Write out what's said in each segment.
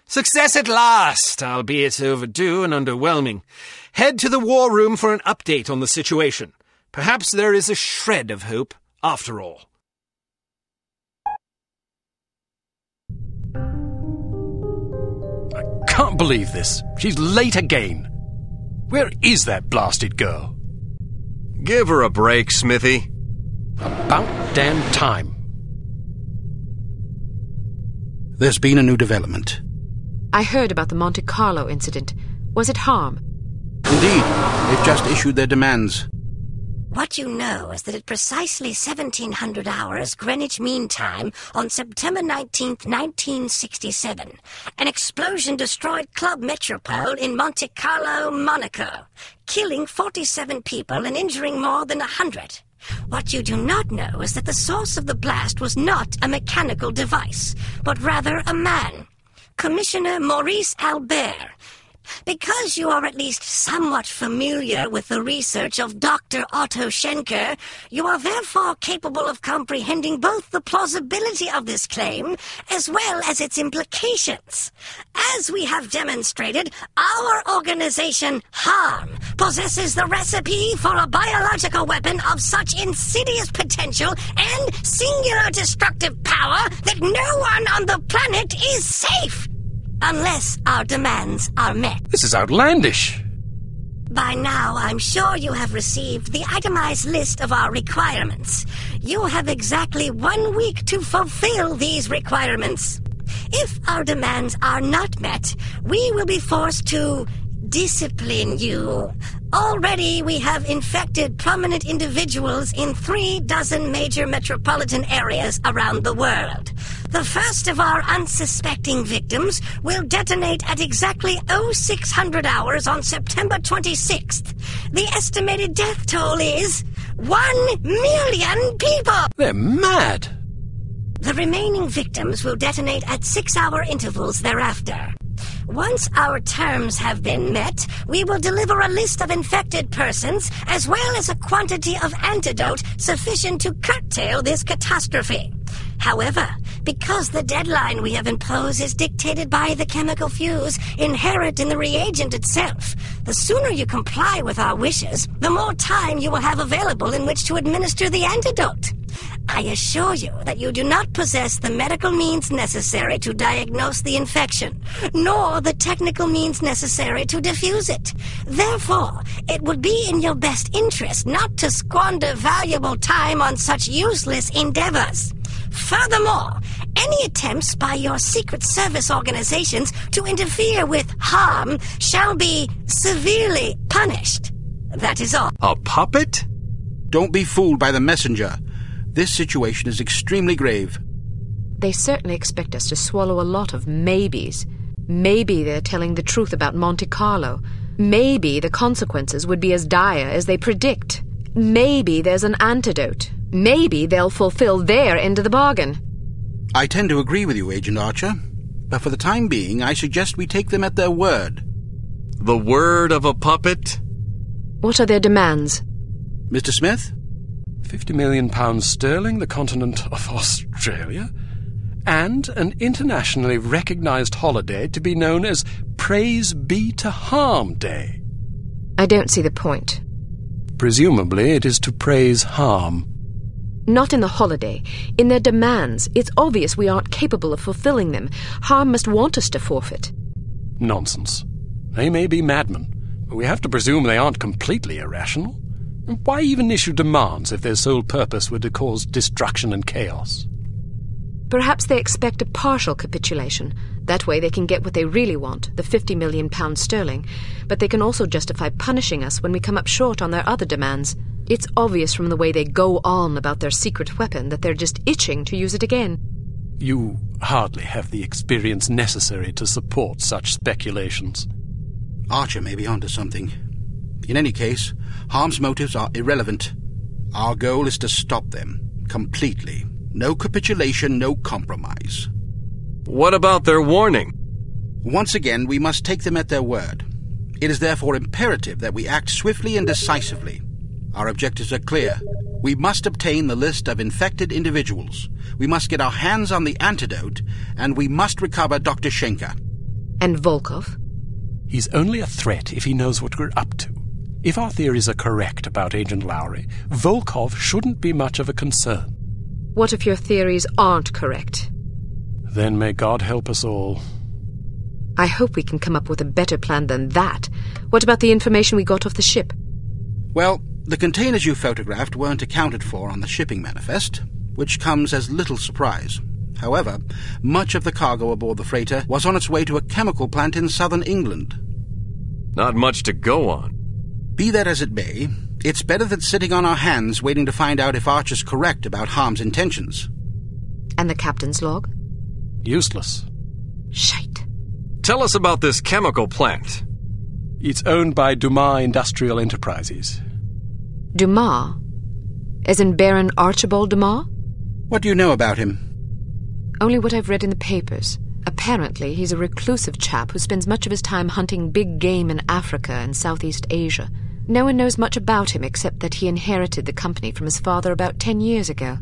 Success at last, albeit overdue and underwhelming. Head to the war room for an update on the situation. Perhaps there is a shred of hope, after all. I can't believe this. She's late again. Where is that blasted girl? Give her a break, Smithy. About damn time. There's been a new development. I heard about the Monte Carlo incident. Was it harm? Indeed. They've just issued their demands. What you know is that at precisely 1700 hours Greenwich Mean Time on September 19th, 1967, an explosion destroyed Club Metropole in Monte Carlo, Monaco, killing 47 people and injuring more than 100. What you do not know is that the source of the blast was not a mechanical device, but rather a man, Commissioner Maurice Albert. Because you are at least somewhat familiar with the research of Dr. Otto Schenker, you are therefore capable of comprehending both the plausibility of this claim as well as its implications. As we have demonstrated, our organization, HARM, possesses the recipe for a biological weapon of such insidious potential and singular destructive power that no one on the planet is safe. Unless our demands are met. This is outlandish. By now, I'm sure you have received the itemized list of our requirements. You have exactly 1 week to fulfill these requirements. If our demands are not met, we will be forced to discipline you. Already, we have infected prominent individuals in 36 major metropolitan areas around the world. The first of our unsuspecting victims will detonate at exactly 0600 hours on September 26th. The estimated death toll is 1 million people! They're mad! The remaining victims will detonate at 6-hour intervals thereafter. Once our terms have been met, we will deliver a list of infected persons as well as a quantity of antidote sufficient to curtail this catastrophe. However, because the deadline we have imposed is dictated by the chemical fuse inherent in the reagent itself, the sooner you comply with our wishes, the more time you will have available in which to administer the antidote. I assure you that you do not possess the medical means necessary to diagnose the infection, nor the technical means necessary to diffuse it. Therefore, it would be in your best interest not to squander valuable time on such useless endeavors. Furthermore, any attempts by your secret service organizations to interfere with harm shall be severely punished. That is all. A puppet? Don't be fooled by the messenger. This situation is extremely grave. They certainly expect us to swallow a lot of maybes. Maybe they're telling the truth about Monte Carlo. Maybe the consequences would be as dire as they predict. Maybe there's an antidote. Maybe they'll fulfill their end of the bargain. I tend to agree with you, Agent Archer. But for the time being, I suggest we take them at their word. The word of a puppet? What are their demands? Mr. Smith? £50 million sterling, the continent of Australia, and an internationally recognized holiday to be known as Praise Be to Harm Day. I don't see the point. Presumably it is to praise harm. Not in the holiday. In their demands. It's obvious we aren't capable of fulfilling them. Harm must want us to forfeit. Nonsense. They may be madmen, but we have to presume they aren't completely irrational. Why even issue demands if their sole purpose were to cause destruction and chaos? Perhaps they expect a partial capitulation. That way they can get what they really want, the £50 million sterling. But they can also justify punishing us when we come up short on their other demands. It's obvious from the way they go on about their secret weapon that they're just itching to use it again. You hardly have the experience necessary to support such speculations. Archer may be onto something. In any case, Harm's motives are irrelevant. Our goal is to stop them, completely. No capitulation, no compromise. What about their warning? Once again, we must take them at their word. It is therefore imperative that we act swiftly and decisively. Our objectives are clear. We must obtain the list of infected individuals. We must get our hands on the antidote, and we must recover Dr. Schenker. And Volkov? He's only a threat if he knows what we're up to. If our theories are correct about Agent Lowry, Volkov shouldn't be much of a concern. What if your theories aren't correct? Then may God help us all. I hope we can come up with a better plan than that. What about the information we got off the ship? Well, the containers you photographed weren't accounted for on the shipping manifest, which comes as little surprise. However, much of the cargo aboard the freighter was on its way to a chemical plant in southern England. Not much to go on. Be that as it may, it's better than sitting on our hands waiting to find out if Archer's correct about Harm's intentions. And the captain's log? Useless. Shite. Tell us about this chemical plant. It's owned by Dumas Industrial Enterprises. Dumas? As in Baron Archibald Dumas? What do you know about him? Only what I've read in the papers. Apparently, he's a reclusive chap who spends much of his time hunting big game in Africa and Southeast Asia. No one knows much about him except that he inherited the company from his father about 10 years ago.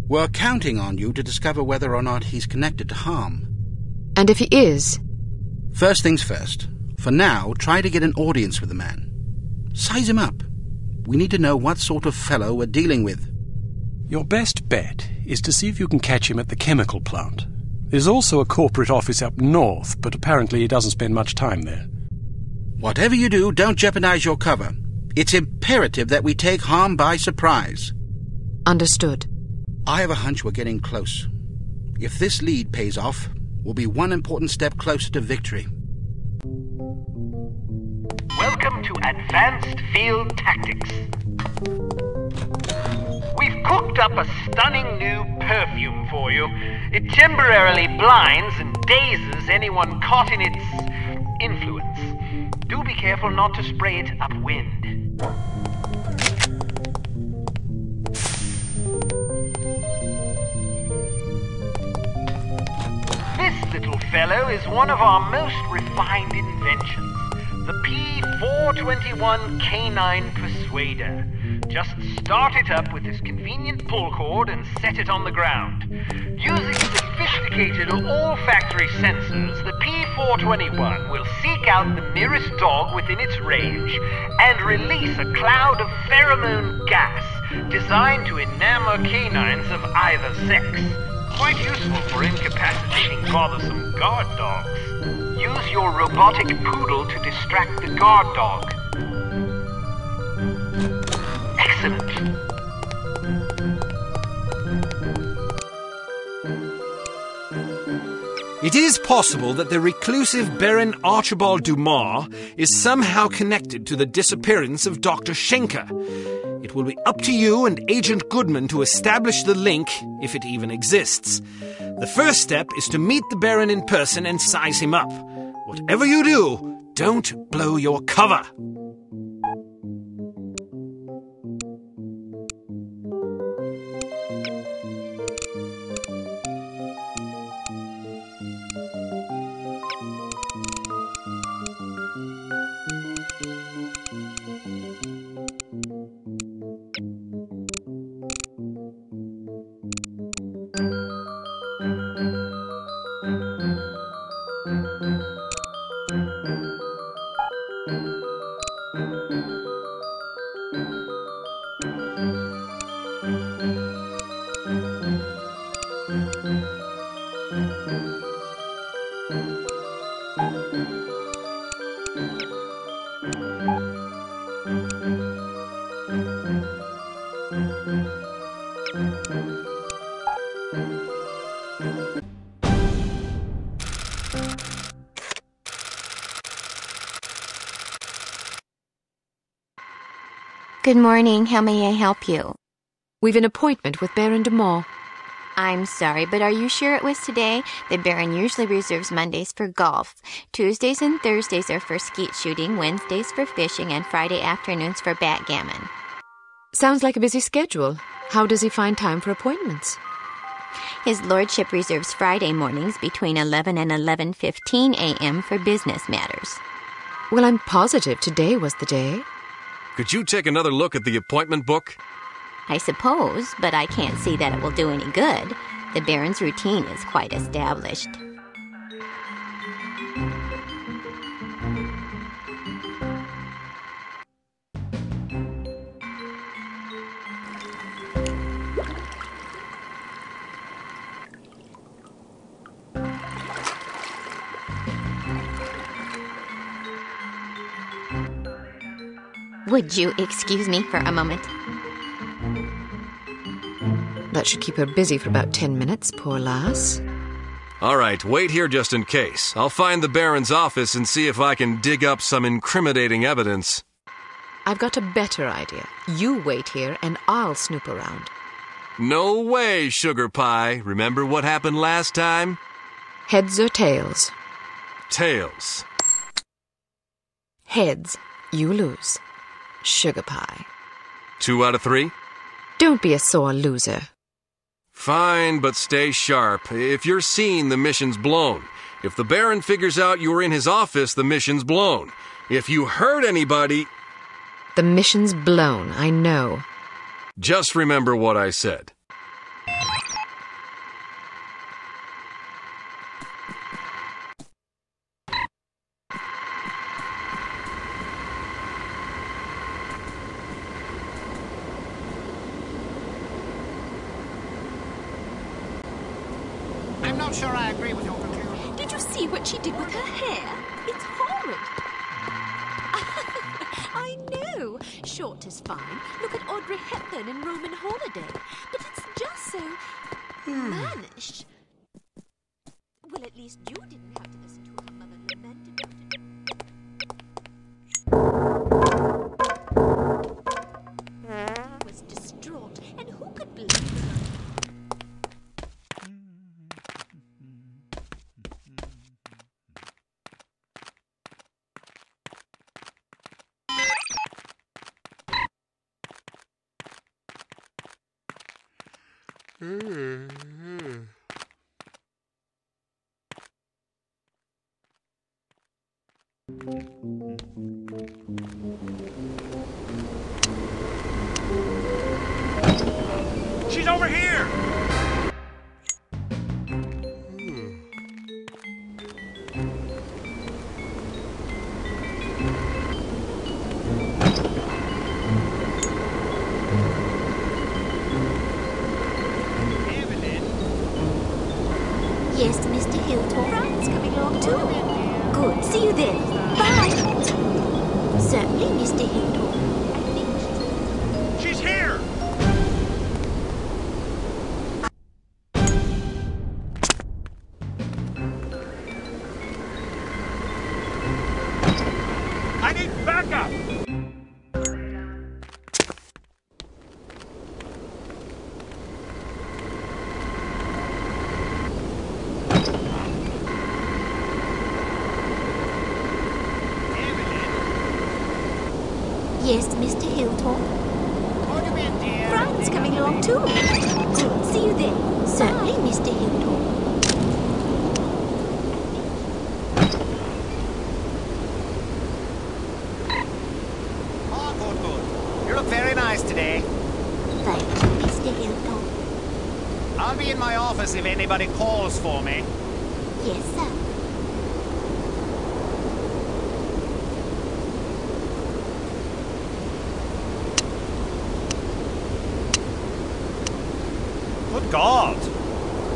We're counting on you to discover whether or not he's connected to Harm. And if he is? First things first. For now, try to get an audience with the man. Size him up. We need to know what sort of fellow we're dealing with. Your best bet is to see if you can catch him at the chemical plant. There's also a corporate office up north, but apparently he doesn't spend much time there. Whatever you do, don't jeopardize your cover. It's imperative that we take Harm by surprise. Understood. I have a hunch we're getting close. If this lead pays off, we'll be one important step closer to victory. Welcome to Advanced Field Tactics. We've cooked up a stunning new perfume for you. It temporarily blinds and dazes anyone caught in its influence. Do be careful not to spray it upwind. This little fellow is one of our most refined inventions, the P421 Canine Persuader. Just start it up with this convenient pull cord and set it on the ground. Using sophisticated olfactory sensors, the P421 will seek out the nearest dog within its range and release a cloud of pheromone gas designed to enamor canines of either sex. Quite useful for incapacitating bothersome guard dogs. Use your robotic poodle to distract the guard dog. Excellent. It is possible that the reclusive Baron Archibald Dumas is somehow connected to the disappearance of Dr. Schenker. It will be up to you and Agent Goodman to establish the link, if it even exists. The first step is to meet the Baron in person and size him up. Whatever you do, don't blow your cover. Good morning. How may I help you? We've an appointment with Baron Dumas. I'm sorry, but are you sure it was today? The Baron usually reserves Mondays for golf. Tuesdays and Thursdays are for skeet shooting, Wednesdays for fishing, and Friday afternoons for backgammon. Sounds like a busy schedule. How does he find time for appointments? His lordship reserves Friday mornings between 11 and 11:15 a.m. for business matters. Well, I'm positive today was the day. Could you take another look at the appointment book? I suppose, but I can't see that it will do any good. The Baron's routine is quite established. Would you excuse me for a moment? That should keep her busy for about 10 minutes, poor lass. All right, wait here just in case. I'll find the Baron's office and see if I can dig up some incriminating evidence. I've got a better idea. You wait here and I'll snoop around. No way, Sugar Pie. Remember what happened last time? Heads or tails? Tails. Heads. You lose. Sugar Pie. 2 out of 3? Don't be a sore loser. Fine, but stay sharp. If you're seen, the mission's blown. If the Baron figures out you were in his office, the mission's blown. If you hurt anybody... The mission's blown, I know. Just remember what I said. I'm not sure I agree with your conclusion. Did you see what she did with her hair? It's horrid. I know. Short is fine. Look at Audrey Hepburn in Roman Holiday. But it's just so mannish. Well, at least you didn't have to listen to her mother lament about it. He was distraught, and who could blame her? She's over here! Yes, Mr. Hilltop. Brian's coming along too. Good. See you then. Bye. Certainly, Mr. Hilltop. She's here! I need backup! Yes, Mr. Hilltop. What do you mean, dear? Brian's coming along too. Good. See you then. Certainly, Mr. Hilltop. Oh, good. You look very nice today. Thank you, Mr. Hilltop. I'll be in my office if anybody calls for me. Yes, sir. Good God!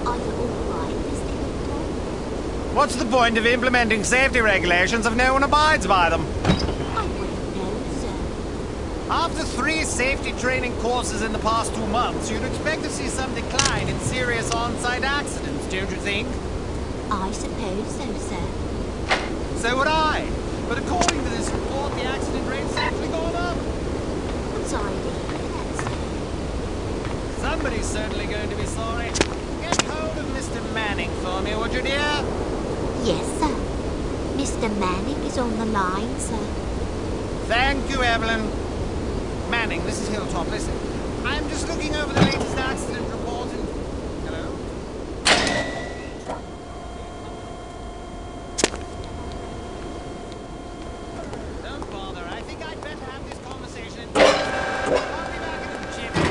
Are you all right, Mr. Hilltop? What's the point of implementing safety regulations if no one abides by them? I wouldn't know, sir. After 3 safety training courses in the past 2 months, you'd expect to see some decline in serious on-site accidents, don't you think? I suppose so, sir. So would I. But according to this report, the accident rate's actually gone up. I'm sorry to hear that, sir. Somebody's certainly going to be sorry. Get hold of Mr. Manning for me, would you, dear? Yes, sir. Mr. Manning is on the line, sir. Thank you, Evelyn. Manning, this is Hilltop. Listen, I'm just looking over the latest accident report and... Hello? Don't bother. I think I'd better have this conversation. I'll be back in a jiffy.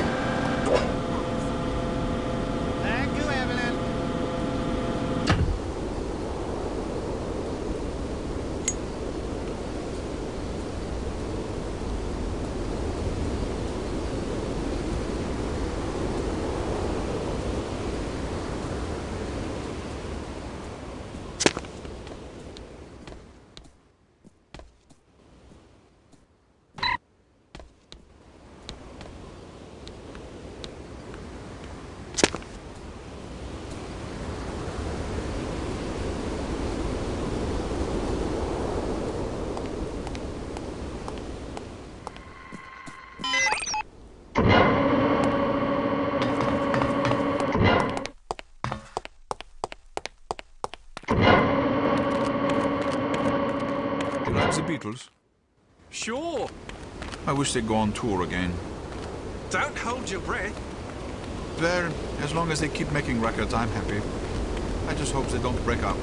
titles? Sure. I wish they'd go on tour again. Don't hold your breath. There, as long as they keep making records, I'm happy. I just hope they don't break up.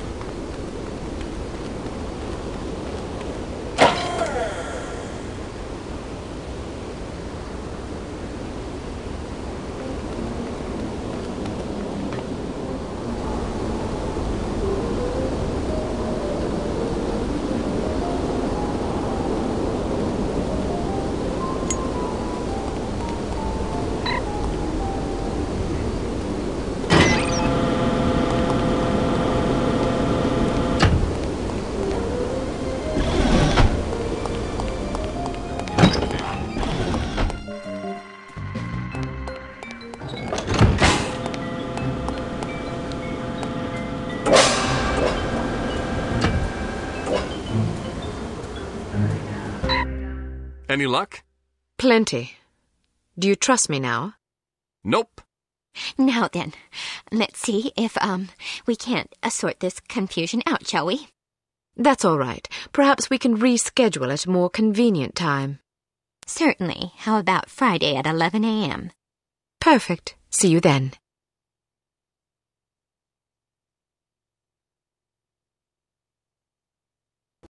Any luck? Plenty. Do you trust me now? Nope. Now then, let's see if, we can't sort this confusion out, shall we? That's all right. Perhaps we can reschedule at a more convenient time. Certainly. How about Friday at 11 a.m.? Perfect. See you then.